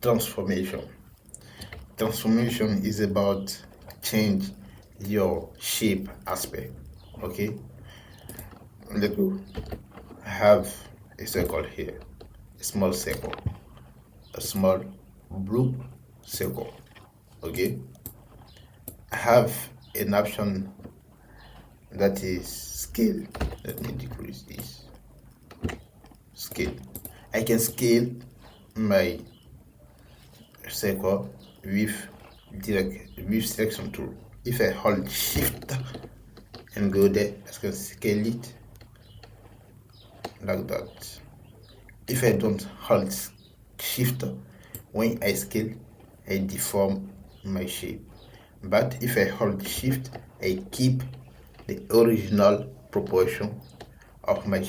transformation. Transformation is about change your shape aspect. Okay, let's go. I have a circle here, a small circle, a small blue circle. Okay, I have an option that is scale. Let me decrease this. Scale. I can scale my circle with selection tool. If I hold shift and go there, I can scale it like that. If I don't hold shift, when I scale, I deform my shape. But if I hold shift, I keep the original proportion of my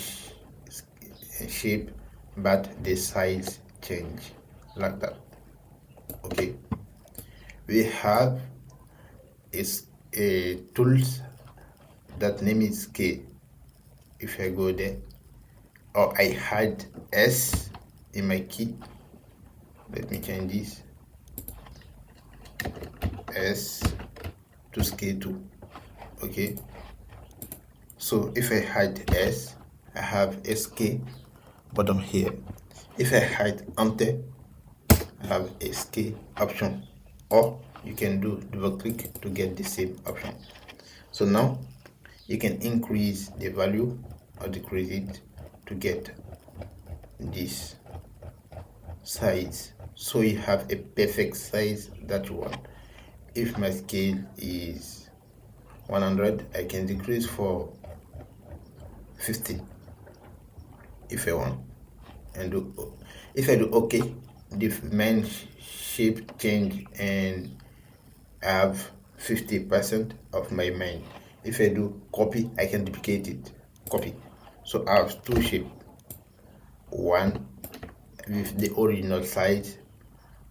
shape, but the size change like that. Okay, we have a tools that name is K. If I go there, or I had S in my key, let me change this S to scale 2. Okay, so if I hide S, I have SK bottom here. If I hide enter, I have SK option, or you can do double click to get the same option. So now you can increase the value or decrease it to get this size, so you have a perfect size that you want. If my scale is 100, I can decrease for 50 if I want, and if I do OK, the main shape change and I have 50% of my main. If I do copy, I can duplicate it, copy. So I have two shapes, one with the original size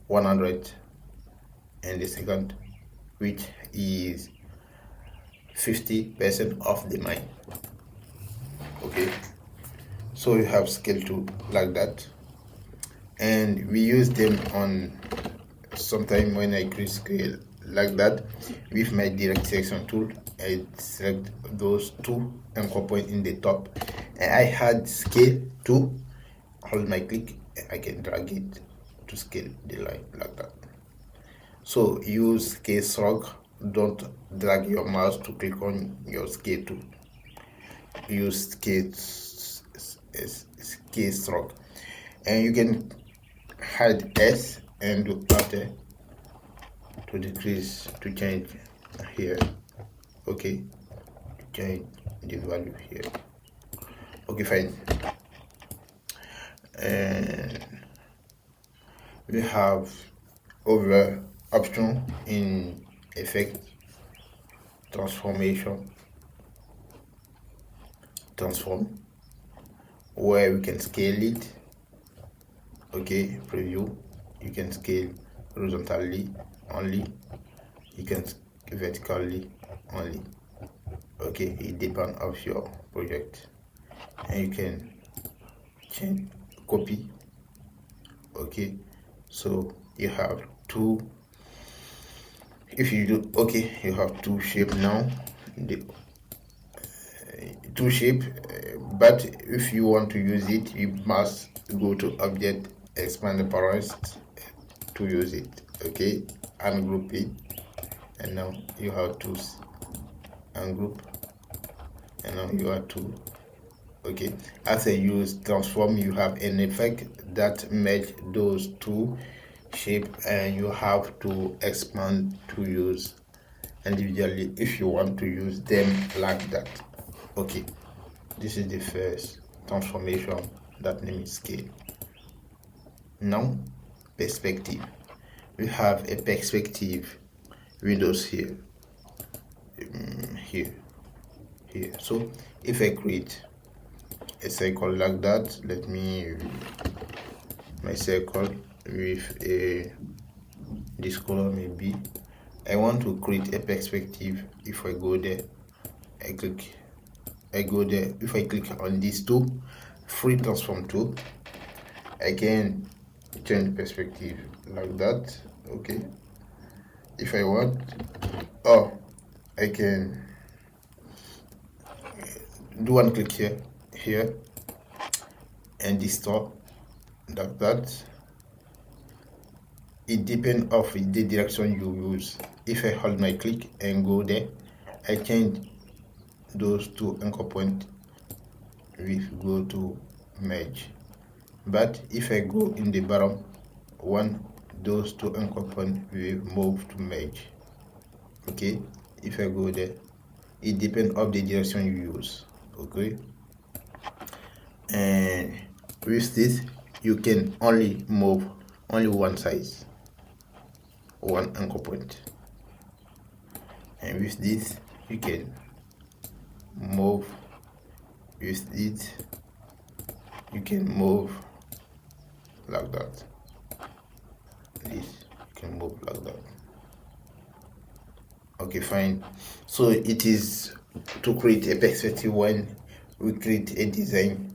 100 and the second which is 50% of the mine. Okay, so you have scale tool like that, and we use them on sometime when I create scale like that with my direct selection tool. I select those two and point in the top, and I had scale to hold my click, I can drag it to scale the line like that. So use scale stroke, don't drag your mouse to click on your scale tool. Use scale stroke, and you can hide S and do enter to decrease, to change here. Okay, change the value here. Okay, fine. And we have other option in effect, transform, where we can scale it. Okay, preview, you can scale horizontally only, you can vertically only. Okay, it depends of your project, and you can change, copy. Okay, so you have two. If you do okay, you have two shape now, the two shape, but if you want to use it, you must go to object, expand the params to use it. Okay, ungroup it, and now you have to ungroup, and now you have to. Okay, after you use transform, you have an effect that match those two shape, and you have to expand to use individually if you want to use them like that. Okay, this is the first transformation that name is scale. Now perspective, we have a perspective windows here, here. So if I create a circle like that, let me my circle with this color maybe. I want to create a perspective. If I go there, I go there. If I click on these two free transform tool, I can change perspective like that. Okay, if I want, oh, I can do one click here and distort like that. It depends of the direction you use. If I hold my click and go there, I change those two anchor points with go to merge. But if I go in the bottom one, those two anchor points will move to merge. Okay, if I go there, it depends of the direction you use. Okay, and with this you can only move only one size, one anchor point, and with this you can move. With it you can move like that. This you can move like that. Okay, fine. So it is to create a perspective when we create a design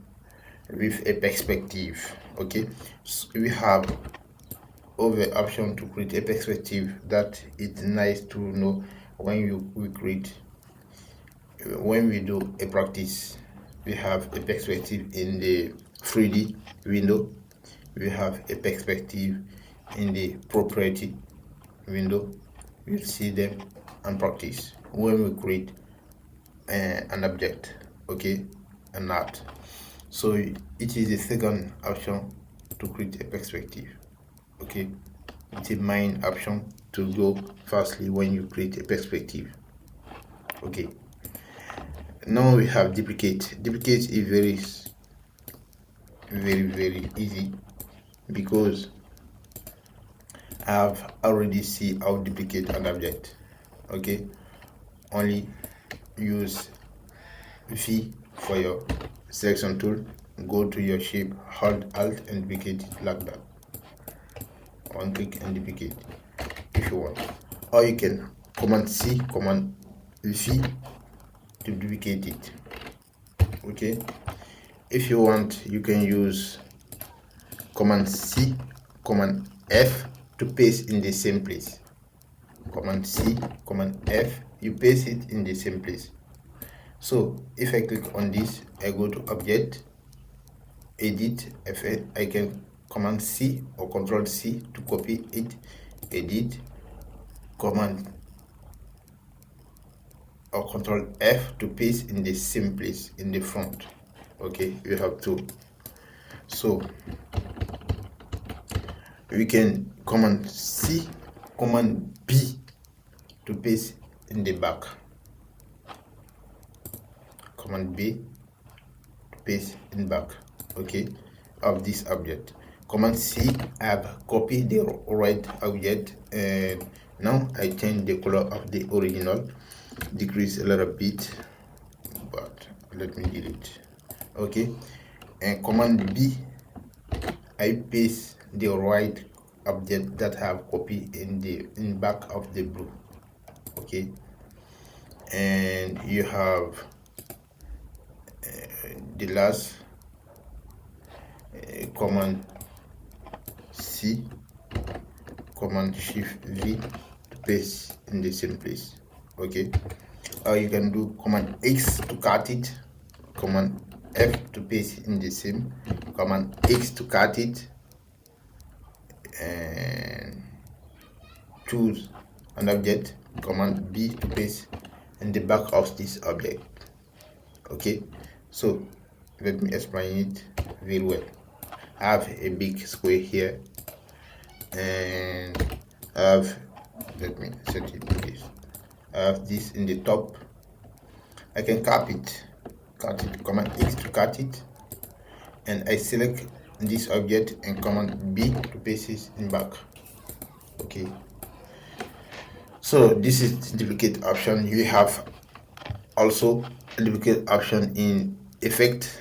with a perspective. Okay, so we have other option to create a perspective that it's nice to know when we create. When we do a practice, we have a perspective in the 3D window, we have a perspective in the property window. We'll see them and practice when we create an object, okay, an art. So it is the second option to create a perspective. Okay, it's a main option to go firstly when you create a perspective. Okay, now we have duplicate. Duplicate is very easy because I've already see how to duplicate an object. Okay, only use V for your selection tool, go to your shape, hold Alt and duplicate it like that. One click and duplicate if you want, or you can Command C, Command V to duplicate it. Okay, if you want you can use Command C, Command F to paste in the same place. Command C, Command F, you paste it in the same place. So if I click on this, I go to Object, Edit, I can Command C or Control C to copy it, edit, Command or Control F to paste in the same place in the front. Okay, you have two. So we can Command C, Command B to paste in the back. Command B to paste in back, okay, of this object. Command C, I have copied the right object, and now I change the color of the original, decrease a little bit, but let me delete. Okay, and Command B, I paste the right object that I have copied in back of the blue. Okay, and you have the last Command C, Command Shift V to paste in the same place. Okay, or you can do Command X to cut it, Command F to paste in the same, Command X to cut it, and choose an object, Command B to paste in the back of this object. Okay, so let me explain it very well. I have a big square here, and I have, let me set it like this. I have this in the top. I can cut it, Command X to cut it, and I select this object and Command B to paste it in back. Okay, so this is the duplicate option. You have also a duplicate option in Effect,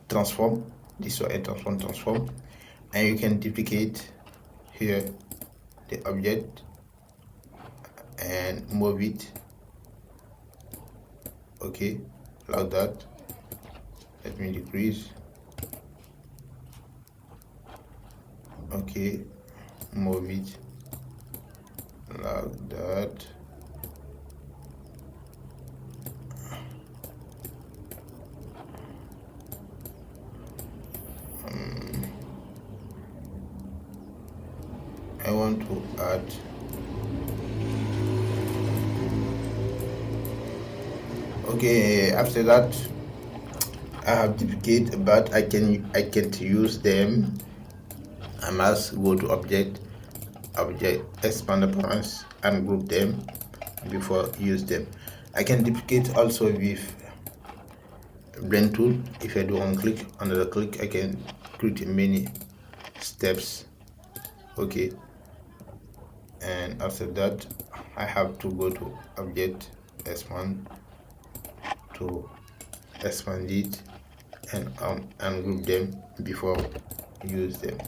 Transform. This one, a transform, and you can duplicate here the object and move it. Okay, like that. Let me decrease. Okay, move it like that. I want to add okay. After that, I have duplicate, but I can't use them. I must go to object, expand appearance, and group them before use them. I can duplicate also with blend tool. If I do one click, another click, I can create many steps. Okay, and after that I have to go to object, expand, to expand it and group them before use them.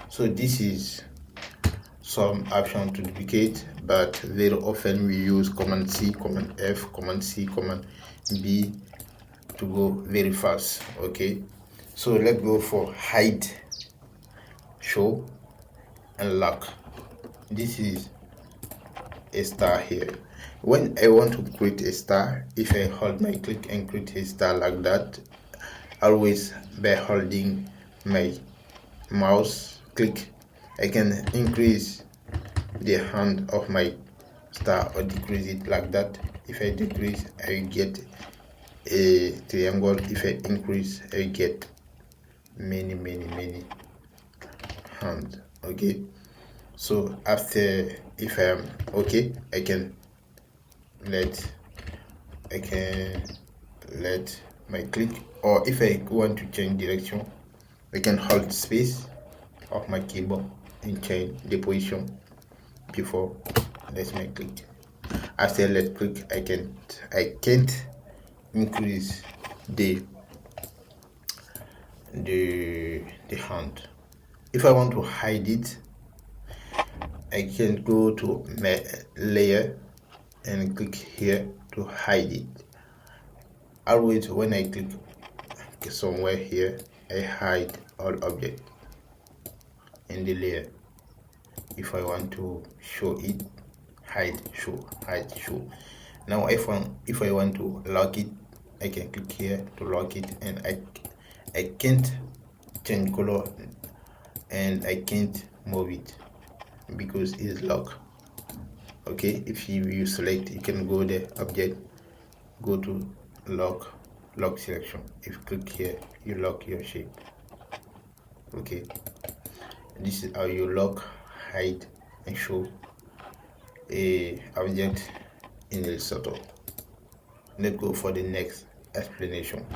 So this is some option to duplicate, but very often we use command C, command F, command C, command B to go very fast. Okay, so let's go for hide, show, and lock. This is a star here. When I want to create a star, if I hold my click and create a star like that, always by holding my mouse click, I can increase the hand of my star or decrease it like that. If I decrease, I get a triangle. If I increase, I get many hands. Okay, so after, if I'm okay, I can let my click, or if I want to change direction, I can hold space of my keyboard and change the position before let my click. After let click, I can't increase the hand. If I want to hide it, I can go to my layer and click here to hide it. Always when I click somewhere here, I hide all object in the layer. If I want to show it, hide, show, hide, show. Now if I want to lock it, I can click here to lock it, and I can't change color and I can't move it because it's locked. Okay, if you select, you can go the object, go to lock selection. If you click here, you lock your shape. Okay, this is how you lock, hide, and show a object in Illustrator. Let's go for the next explanation.